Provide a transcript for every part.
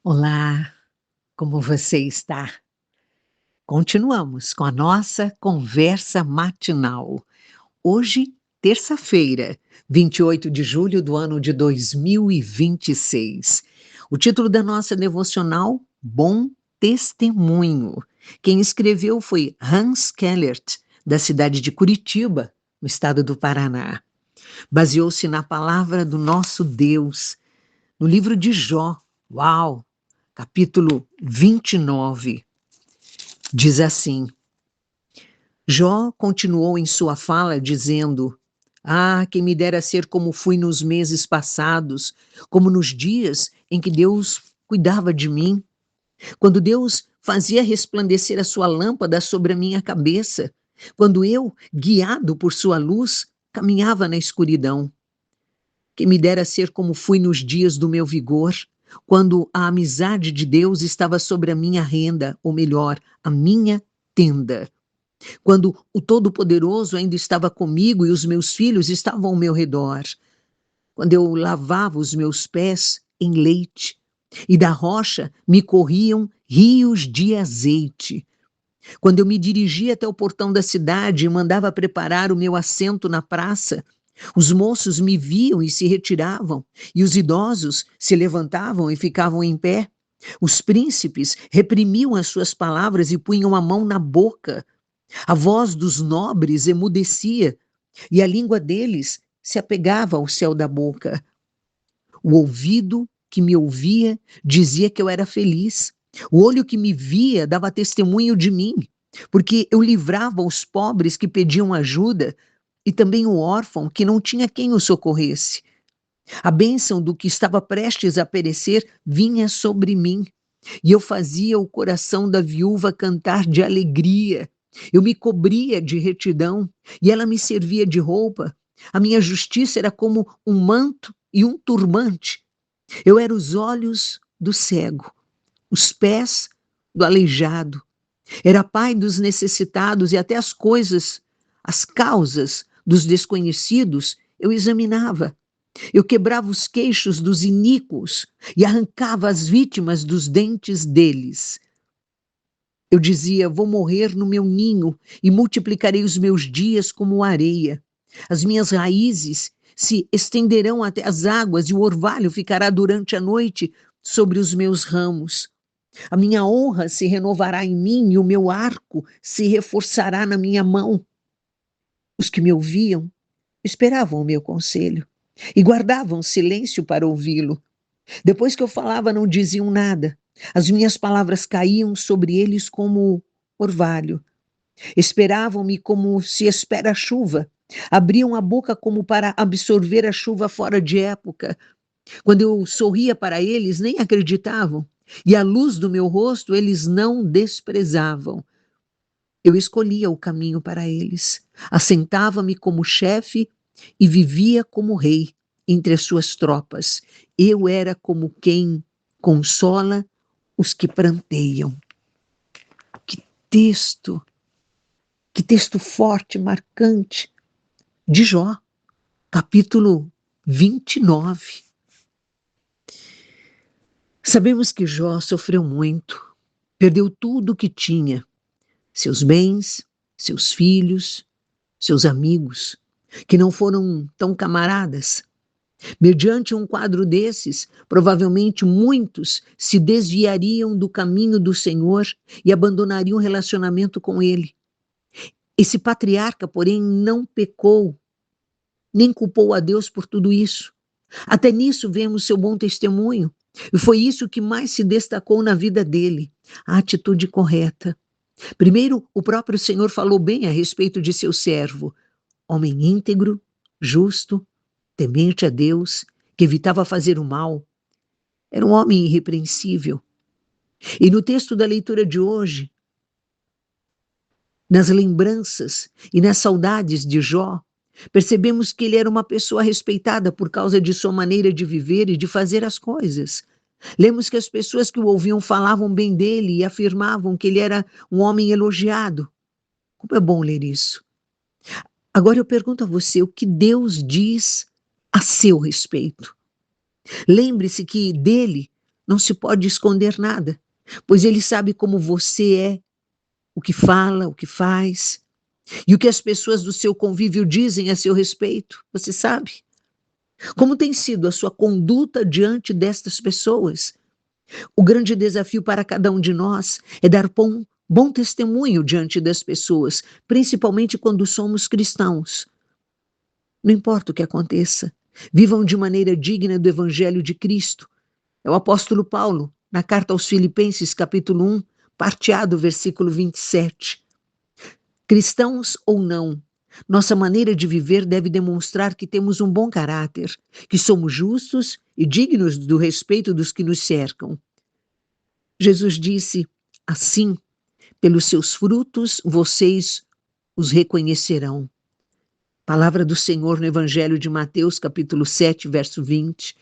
Olá, como você está? Continuamos com a nossa conversa matinal. Hoje, terça-feira, 28 de julho do ano de 2026. O título da nossa devocional, Bom Testemunho. Quem escreveu foi Hans Kellert, da cidade de Curitiba, no estado do Paraná. Baseou-se na palavra do nosso Deus, no livro de Jó. Uau! Capítulo 29, diz assim: Jó continuou em sua fala dizendo: Ah, quem me dera ser como fui nos meses passados, como nos dias em que Deus cuidava de mim, quando Deus fazia resplandecer a sua lâmpada sobre a minha cabeça, quando eu, guiado por sua luz, caminhava na escuridão. Quem me dera ser como fui nos dias do meu vigor, quando a amizade de Deus estava sobre a minha renda, ou melhor, a minha tenda. Quando o Todo-Poderoso ainda estava comigo e os meus filhos estavam ao meu redor. Quando eu lavava os meus pés em leite e da rocha me corriam rios de azeite. Quando eu me dirigia até o portão da cidade e mandava preparar o meu assento na praça, os moços me viam e se retiravam, e os idosos se levantavam e ficavam em pé. Os príncipes reprimiam as suas palavras e punham a mão na boca. A voz dos nobres emudecia, e a língua deles se apegava ao céu da boca. O ouvido que me ouvia dizia que eu era feliz. O olho que me via dava testemunho de mim, porque eu livrava os pobres que pediam ajuda e também o órfão que não tinha quem o socorresse. A bênção do que estava prestes a perecer vinha sobre mim, e eu fazia o coração da viúva cantar de alegria. Eu me cobria de retidão, e ela me servia de roupa. A minha justiça era como um manto e um turbante. Eu era os olhos do cego, os pés do aleijado. Era pai dos necessitados e até as coisas, as causas dos desconhecidos, eu examinava. Eu quebrava os queixos dos iníquos e arrancava as vítimas dos dentes deles. Eu dizia: vou morrer no meu ninho e multiplicarei os meus dias como areia. As minhas raízes se estenderão até as águas e o orvalho ficará durante a noite sobre os meus ramos. A minha honra se renovará em mim e o meu arco se reforçará na minha mão. Os que me ouviam esperavam o meu conselho e guardavam silêncio para ouvi-lo. Depois que eu falava, não diziam nada. As minhas palavras caíam sobre eles como orvalho. Esperavam-me como se espera a chuva. Abriam a boca como para absorver a chuva fora de época. Quando eu sorria para eles, nem acreditavam. E a luz do meu rosto eles não desprezavam. Eu escolhia o caminho para eles. Assentava-me como chefe e vivia como rei entre as suas tropas. Eu era como quem consola os que pranteiam. Que texto, que texto forte, marcante, de Jó, capítulo 29. Sabemos que Jó sofreu muito, perdeu tudo o que tinha, seus bens, seus filhos, seus amigos, que não foram tão camaradas. Mediante um quadro desses, provavelmente muitos se desviariam do caminho do Senhor e abandonariam o relacionamento com Ele. Esse patriarca, porém, não pecou, nem culpou a Deus por tudo isso. Até nisso vemos seu bom testemunho. E foi isso que mais se destacou na vida dele, a atitude correta. Primeiro, o próprio Senhor falou bem a respeito de seu servo, homem íntegro, justo, temente a Deus, que evitava fazer o mal. Era um homem irrepreensível. E no texto da leitura de hoje, nas lembranças e nas saudades de Jó, percebemos que ele era uma pessoa respeitada por causa de sua maneira de viver e de fazer as coisas. Lemos que as pessoas que o ouviam falavam bem dele e afirmavam que ele era um homem elogiado. Como é bom ler isso. Agora eu pergunto a você, o que Deus diz a seu respeito? Lembre-se que dele não se pode esconder nada, pois Ele sabe como você é, o que fala, o que faz, e o que as pessoas do seu convívio dizem a seu respeito. Você sabe? Como tem sido a sua conduta diante destas pessoas? O grande desafio para cada um de nós é dar bom testemunho diante das pessoas, principalmente quando somos cristãos. Não importa o que aconteça, vivam de maneira digna do Evangelho de Cristo. É o apóstolo Paulo, na carta aos Filipenses, capítulo 1, parte A do versículo 27. Cristãos ou não, nossa maneira de viver deve demonstrar que temos um bom caráter, que somos justos e dignos do respeito dos que nos cercam. Jesus disse assim: pelos seus frutos vocês os reconhecerão. Palavra do Senhor no Evangelho de Mateus, capítulo 7, verso 20.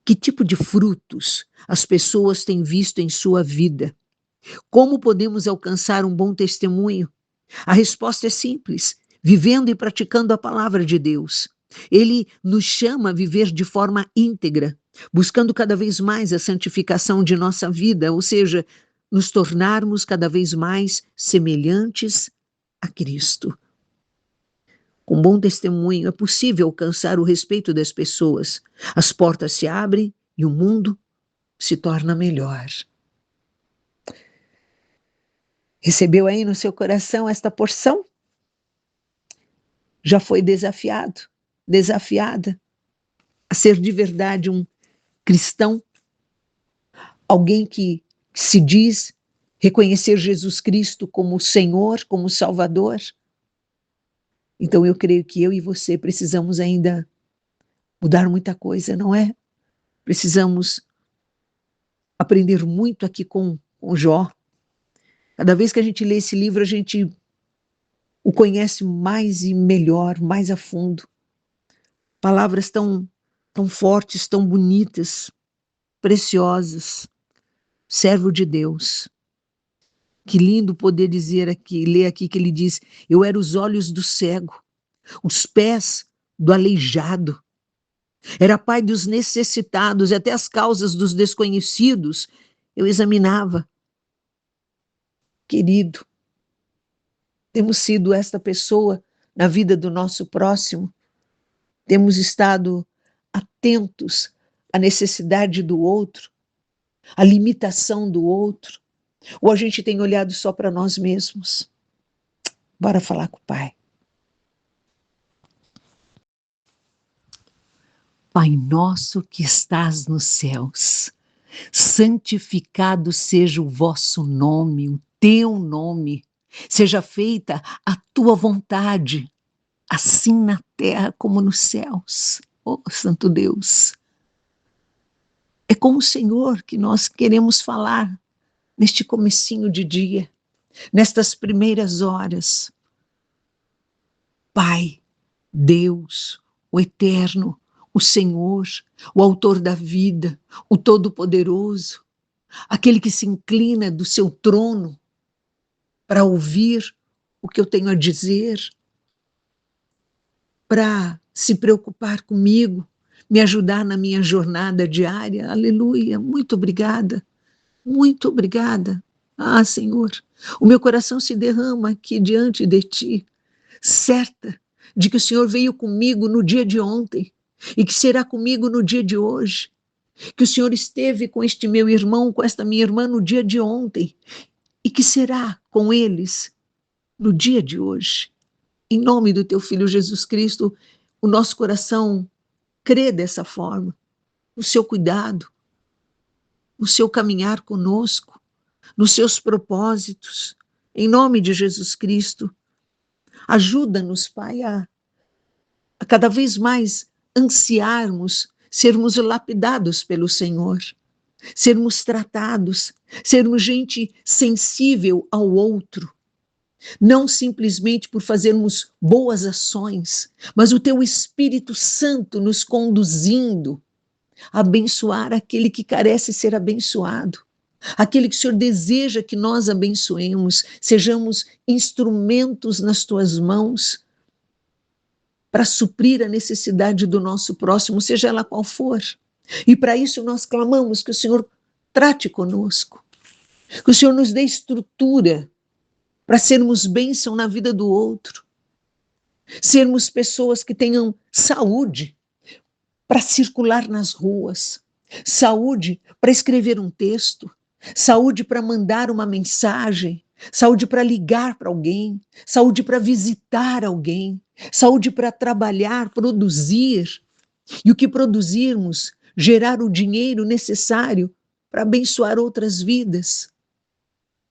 Que tipo de frutos as pessoas têm visto em sua vida? Como podemos alcançar um bom testemunho? A resposta é simples: vivendo e praticando a palavra de Deus. Ele nos chama a viver de forma íntegra, buscando cada vez mais a santificação de nossa vida, ou seja, nos tornarmos cada vez mais semelhantes a Cristo. Com bom testemunho é possível alcançar o respeito das pessoas. As portas se abrem e o mundo se torna melhor. Recebeu aí no seu coração esta porção? Já foi desafiado, desafiada a ser de verdade um cristão, alguém que se diz reconhecer Jesus Cristo como Senhor, como Salvador? Então eu creio que eu e você precisamos ainda mudar muita coisa, não é? Precisamos aprender muito aqui com Jó. Cada vez que a gente lê esse livro, a gente o conhece mais e melhor, mais a fundo. Palavras tão fortes, tão bonitas, preciosas. Servo de Deus. Que lindo poder dizer aqui, ler aqui que ele diz: eu era os olhos do cego, os pés do aleijado. Era pai dos necessitados, e até as causas dos desconhecidos eu examinava. Querido, temos sido esta pessoa na vida do nosso próximo? Temos estado atentos à necessidade do outro, à limitação do outro? Ou a gente tem olhado só para nós mesmos? Bora falar com o Pai. Pai nosso que estás nos céus, santificado seja o vosso nome, o teu nome. Seja feita a tua vontade, assim na terra como nos céus. Oh, Santo Deus. É com o Senhor que nós queremos falar neste comecinho de dia, nestas primeiras horas. Pai, Deus, o Eterno, o Senhor, o Autor da vida, o Todo-Poderoso, aquele que se inclina do seu trono para ouvir o que eu tenho a dizer, para se preocupar comigo, me ajudar na minha jornada diária. Aleluia, muito obrigada, muito obrigada. Ah, Senhor, o meu coração se derrama aqui diante de Ti, certa de que o Senhor veio comigo no dia de ontem e que será comigo no dia de hoje, que o Senhor esteve com este meu irmão, com esta minha irmã no dia de ontem e que será com eles no dia de hoje. Em nome do Teu Filho Jesus Cristo, o nosso coração crê dessa forma, no Seu cuidado, no Seu caminhar conosco, nos Seus propósitos, em nome de Jesus Cristo. Ajuda-nos, Pai, a cada vez mais ansiarmos, sermos lapidados pelo Senhor, sermos tratados, sermos gente sensível ao outro, não simplesmente por fazermos boas ações, mas o Teu Espírito Santo nos conduzindo a abençoar aquele que carece ser abençoado, aquele que o Senhor deseja que nós abençoemos, sejamos instrumentos nas Tuas mãos, para suprir a necessidade do nosso próximo, seja ela qual for. E para isso nós clamamos que o Senhor trate conosco, que o Senhor nos dê estrutura para sermos bênção na vida do outro, sermos pessoas que tenham saúde para circular nas ruas, saúde para escrever um texto, saúde para mandar uma mensagem, saúde para ligar para alguém, saúde para visitar alguém, saúde para trabalhar, produzir, e o que produzirmos, gerar o dinheiro necessário para abençoar outras vidas.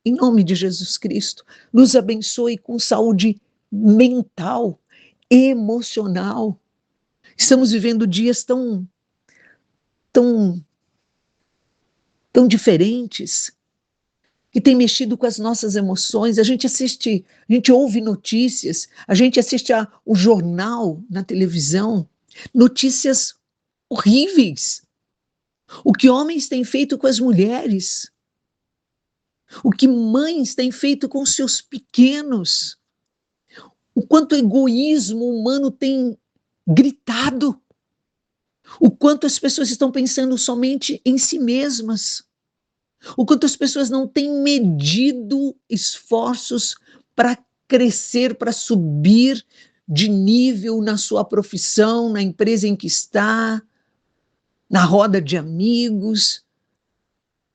Em nome de Jesus Cristo, nos abençoe com saúde mental, emocional. Estamos vivendo dias tão, tão diferentes, que tem mexido com as nossas emoções. A gente ouve notícias, a gente assiste o jornal na televisão, notícias horríveis. O que homens têm feito com as mulheres, o que mães têm feito com seus pequenos, o quanto o egoísmo humano tem gritado, o quanto as pessoas estão pensando somente em si mesmas, o quanto as pessoas não têm medido esforços para crescer, para subir de nível na sua profissão, na empresa em que está, na roda de amigos,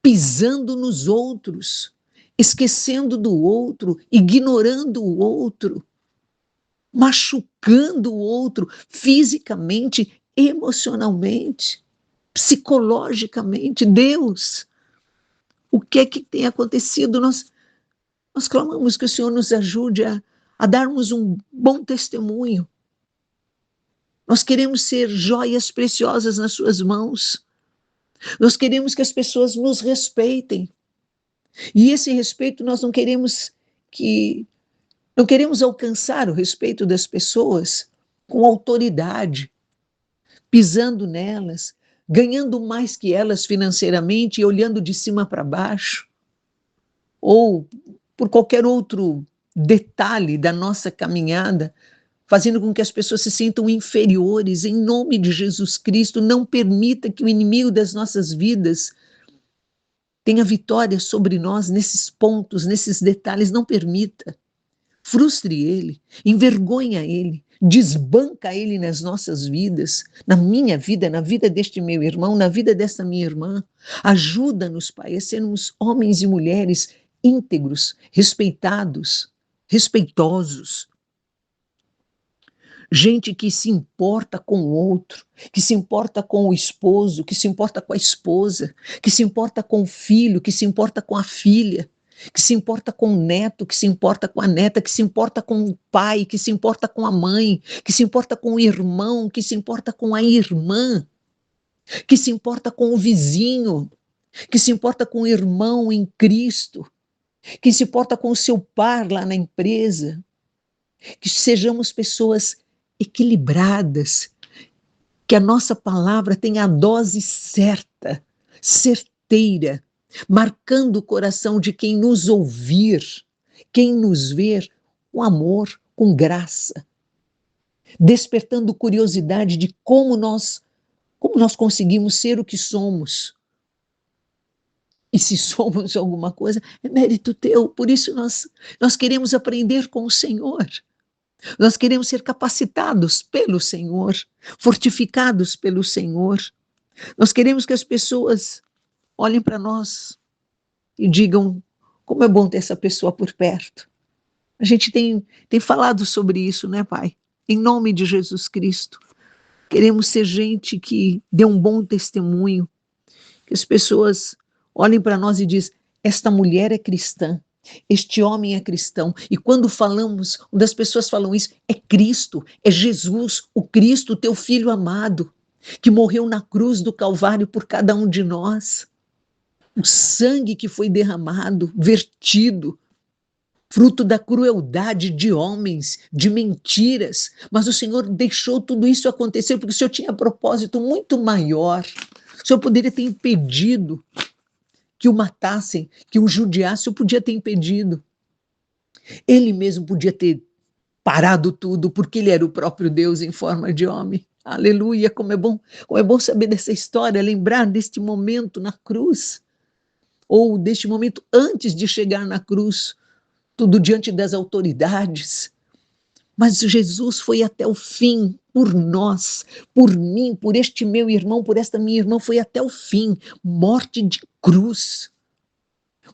pisando nos outros, esquecendo do outro, ignorando o outro, machucando o outro fisicamente, emocionalmente, psicologicamente. Deus, o que é que tem acontecido? Nós clamamos que o Senhor nos ajude a darmos um bom testemunho. Nós queremos ser joias preciosas nas suas mãos. Nós queremos que as pessoas nos respeitem. E esse respeito nós não queremos alcançar o respeito das pessoas com autoridade, pisando nelas, ganhando mais que elas financeiramente e olhando de cima para baixo, ou por qualquer outro detalhe da nossa caminhada, fazendo com que as pessoas se sintam inferiores. Em nome de Jesus Cristo, não permita que o inimigo das nossas vidas tenha vitória sobre nós nesses pontos, nesses detalhes. Não permita. Frustre ele, envergonha ele, desbanca ele nas nossas vidas, na minha vida, na vida deste meu irmão, na vida desta minha irmã. Ajuda-nos, Pai, a sermos homens e mulheres íntegros, respeitados, respeitosos. Gente que se importa com o outro, que se importa com o esposo, que se importa com a esposa, que se importa com o filho, que se importa com a filha, que se importa com o neto, que se importa com a neta, que se importa com o pai, que se importa com a mãe, que se importa com o irmão, que se importa com a irmã, que se importa com o vizinho, que se importa com o irmão em Cristo, que se importa com o seu par lá na empresa. Que sejamos pessoas equilibradas, que a nossa palavra tenha a dose certa, certeira, marcando o coração de quem nos ouvir, quem nos ver, com amor, com graça, despertando curiosidade de como nós conseguimos ser o que somos. E se somos alguma coisa, é mérito teu. Por isso nós queremos aprender com o Senhor. Nós queremos ser capacitados pelo Senhor, fortificados pelo Senhor. Nós queremos que as pessoas olhem para nós e digam como é bom ter essa pessoa por perto. A gente tem falado sobre isso, né, Pai? Em nome de Jesus Cristo. Queremos ser gente que dê um bom testemunho, que as pessoas olhem para nós e dizem, esta mulher é cristã. Este homem é cristão. E quando as pessoas falam isso, é Cristo, é Jesus, o Cristo, teu Filho amado, que morreu na cruz do Calvário por cada um de nós. O sangue que foi derramado, vertido, fruto da crueldade de homens, de mentiras. Mas o Senhor deixou tudo isso acontecer porque o Senhor tinha propósito muito maior. O Senhor poderia ter impedido que o matassem, que o judiassem, eu podia ter impedido. Ele mesmo podia ter parado tudo, porque ele era o próprio Deus em forma de homem. Aleluia, como é bom saber dessa história, lembrar deste momento na cruz, ou deste momento antes de chegar na cruz, tudo diante das autoridades. Mas Jesus foi até o fim por nós, por mim, por este meu irmão, por esta minha irmã, foi até o fim, morte de cruz.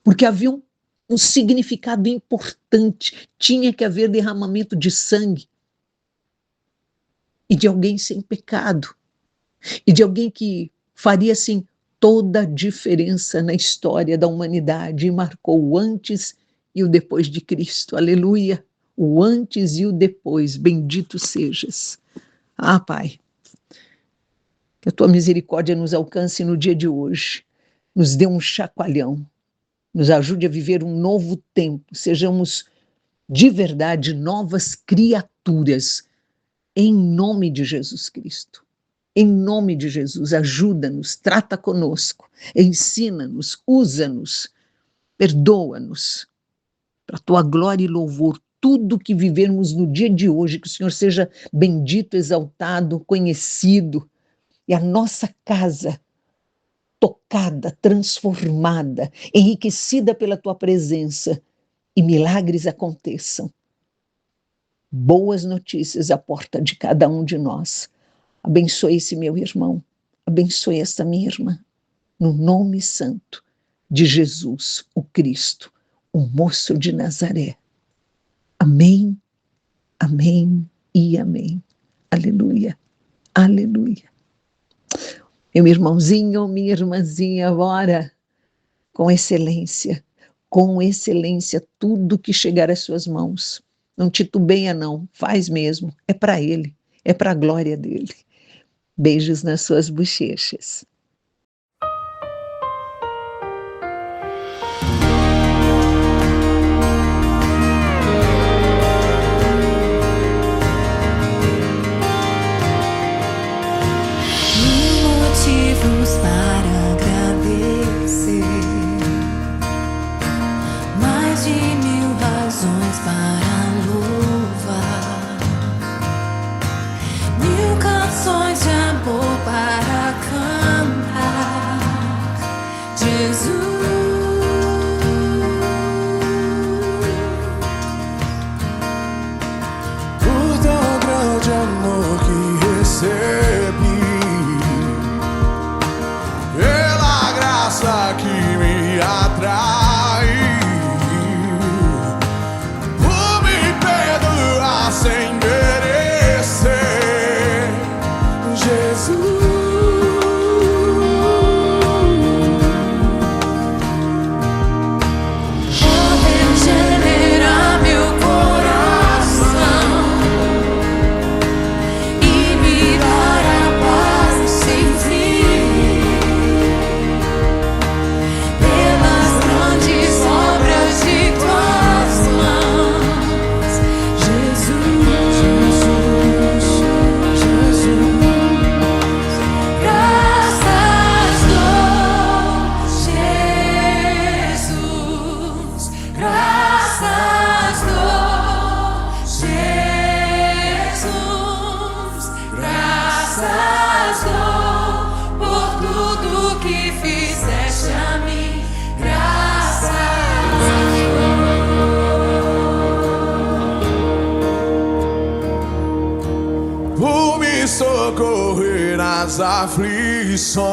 Porque havia um significado importante, tinha que haver derramamento de sangue e de alguém sem pecado, e de alguém que faria assim toda a diferença na história da humanidade e marcou o antes e o depois de Cristo. Aleluia! O antes e o depois, bendito sejas. Ah, Pai, que a tua misericórdia nos alcance no dia de hoje, nos dê um chacoalhão, nos ajude a viver um novo tempo, sejamos de verdade novas criaturas, em nome de Jesus Cristo. Em nome de Jesus, ajuda-nos, trata conosco, ensina-nos, usa-nos, perdoa-nos, para a tua glória e louvor, tudo que vivermos no dia de hoje, que o Senhor seja bendito, exaltado, conhecido, e a nossa casa tocada, transformada, enriquecida pela tua presença, e milagres aconteçam. Boas notícias à porta de cada um de nós. Abençoe esse meu irmão, abençoe esta minha irmã, no nome santo de Jesus, o Cristo, o moço de Nazaré. Amém, amém e amém. Aleluia, aleluia. Meu irmãozinho, minha irmãzinha, bora com excelência, tudo que chegar às suas mãos. Não titubeia não, faz mesmo, é para Ele, é para a glória dEle. Beijos nas suas bochechas. Motivos para agradecer, mais de 1000 razões para louvar, 1000 canções de amor para cantar. Jesus, por tão grande amor que recebi, pela graça que me atrai, por me perdoar sem merecer, Jesus. por regenerar meu coração e me dar a paz sem fim, pelas grandes obras de tuas mãos, Jesus, Jesus, Jesus. Graças dou, Jesus, graças dou, Jesus, graças dou por tudo que fizeste a mim, graças Por me socorrer nas aflições,